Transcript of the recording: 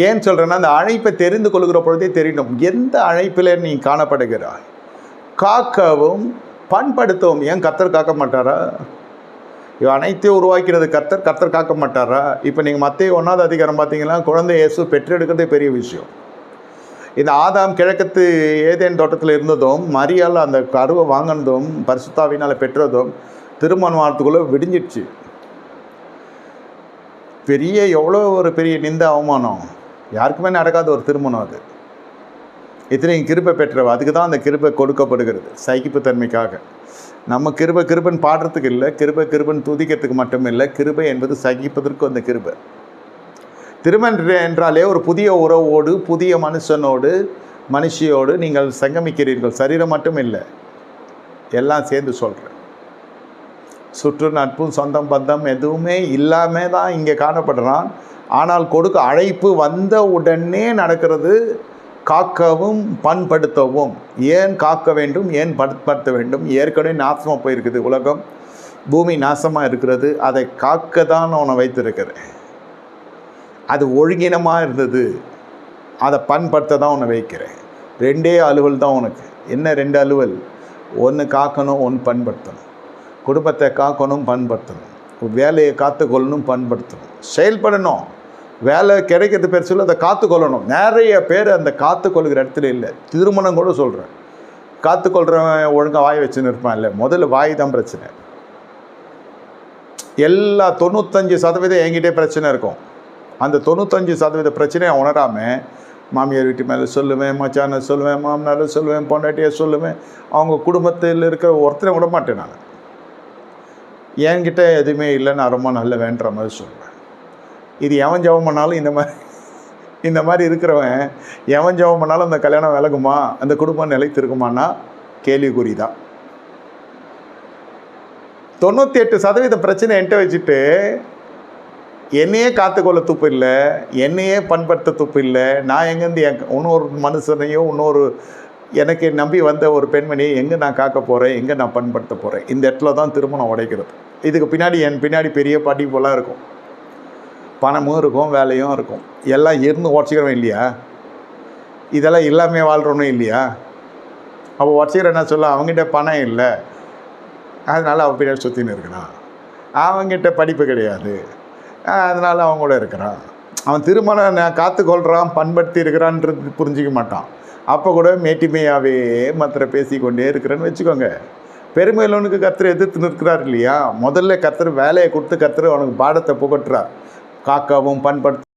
ஏன் சொல்கிறேன்னா, அந்த அழைப்பை தெரிந்து கொள்கிற பொழுதே தெரியணும். எந்த அழைப்பில் நீ காணப்படுகிறாய்? காக்கவும் பண்படுத்தவும். ஏன் கர்த்தர் காக்க மாட்டாரா? அனைத்தையும் உருவாக்கிறது கர்த்தர், கர்த்தர் காக்க மாட்டாரா? இப்போ நீங்கள் மத்தேயு 1வது அதிகாரம் பார்த்தீங்கன்னா, குழந்தை இயேசு பெற்றெடுக்கிறதே பெரிய விஷயம். இந்த ஆதாம் கிழக்கத்து ஏதேன் தோட்டத்தில் இருந்ததும், மரியாள் அந்த கருவை வாங்கினதும், பரிசுத்தாவினால் பெற்றதும், திருமணம் ஆகிறதுக்குள்ளே விடிஞ்சிடுச்சு. எவ்வளோ ஒரு பெரிய நிந்த அவமானம். யாருக்குமே நடக்காத ஒரு திருமணம் அது. இத்தனையும் கிருபை பெற்றவ. அதுக்கு தான் அந்த கிருபை கொடுக்கப்படுகிறது, சகிப்புத்தன்மைக்காக. நம்ம கிருபைன்னு பாடுறதுக்கு இல்லை, கிருபைன்னு துதிக்கிறதுக்கு மட்டும் இல்லை. கிருபை என்பது சகிப்பதற்கு அந்த கிருபை. திருமணம் என்றாலே ஒரு புதிய உறவோடு, புதிய மனுஷியோடு நீங்கள் சங்கமிக்கிறீர்கள். சரீரம் மட்டும் இல்லை, எல்லாம் சேர்ந்து சொல்கிறேன். சுற்று நட்பும் சொந்தம் பந்தம் எதுவுமே இல்லாமல் தான் இங்கே காணப்படுறான். ஆனால் கொடுக்க அழைப்பு வந்த உடனே நடக்கிறது காக்கவும் பண்படுத்தவும். ஏன் காக்க வேண்டும், ஏன் பண்படுத்த வேண்டும்? ஏற்கனவே நாசமாக போயிருக்குது உலகம், பூமி நாசமாக இருக்கிறது. அதை காக்க தான் உன்னை வைத்திருக்கிறேன். அது ஒழுங்கினமாக இருந்தது, அதை பண்படுத்த தான் உன்னை வைக்கிறேன். 2 அலுவல் தான் உனக்கு. என்ன 2 அலுவல்? ஒன்று காக்கணும், ஒன்று பண்படுத்தணும். குடும்பத்தை காக்கணும், பண்படுத்தணும். வேலையை காத்துக்கொள்ளணும், பண்படுத்தணும். செயல்படணும். வேலை கிடைக்கிறது பெருசில் அதை காத்துக்கொள்ளணும். நிறைய பேர் அந்த காத்துக்கொள்கிற இடத்துல இல்லை. திருமணம் கூட சொல்கிறேன், காத்துக்கொள்கிறவன் ஒழுங்காக வாய் வச்சுன்னு இருப்பான். இல்லை, முதல்ல வாய் தான் பிரச்சனை. எல்லா 95% என்கிட்டே பிரச்சனை இருக்கும். அந்த 95% பிரச்சனையை உணராமல் மாமியார் வீட்டு மேலே சொல்லுவேன், மச்சானை சொல்லுவேன், மாமனாரை சொல்லுவேன், பொண்டாட்டியை சொல்லுவேன். அவங்க குடும்பத்தில் இருக்கிற ஒருத்தரை விட மாட்டேன். நான் என்கிட்ட எதுவுமே இல்லைன்னு ரொம்ப நல்ல வேண்டுற மாதிரி சொல்லுவேன். இது எவன் ஜெபம் பண்ணாலும் இந்த மாதிரி இருக்கிறவன் எவன் ஜெபம் பண்ணாலும் அந்த கல்யாணம் விலகுமா, அந்த குடும்பம் நிலைத்திருக்குமான்னா கேள்விக்குறி தான். 98% பிரச்சனை என்கிட்ட வச்சுட்டு என்னையே காத்துக்கொள்ள துப்பு இல்லை, என்னையே பண்படுத்த துப்பு இல்லை. நான் எங்கேருந்து இன்னொரு மனுஷனையும் எனக்கு நம்பி வந்த ஒரு பெண்மணியை எங்கே நான் காக்க போகிறேன், எங்கே நான் பண்படுத்த போகிறேன்? இந்த இடத்துல தான் திருமணம் உடைக்கிறது. இதுக்கு பின்னாடி என் பின்னாடி பெரிய படிப்பெல்லாம் இருக்கும், பணமும் இருக்கும், வேலையும் இருக்கும். எல்லாம் இருந்து உடச்சிக்கிறோம் இல்லையா? இதெல்லாம் எல்லாமே வாழ்கிறோன்னு இல்லையா? அப்போ உடச்சிக்கிற என்ன சொல்ல, அவங்ககிட்ட பணம் இல்லை, அதனால் அவன் பின்னாடி சுற்றின்னு இருக்கிறான். அவங்ககிட்ட படிப்பு கிடையாது, அதனால் அவங்க கூட இருக்கிறான். அவன் திருமணம் காத்துக்கொள்கிறான், பண்படுத்தி இருக்கிறான்றது புரிஞ்சிக்க மாட்டான். அப்போ கூட மேட்டிமையாகவே மற்ற பேசிக்கொண்டே இருக்கிறேன்னு வச்சுக்கோங்க. பெருமையிலவனுக்கு கர்த்தர் எதிர்த்து நிற்கிறார் இல்லையா? முதல்ல கர்த்தர் வேலையை கொடுத்து கர்த்தர் அவனுக்கு பாடத்தை புகட்டுறார். காக்கவும் பண்படுத்த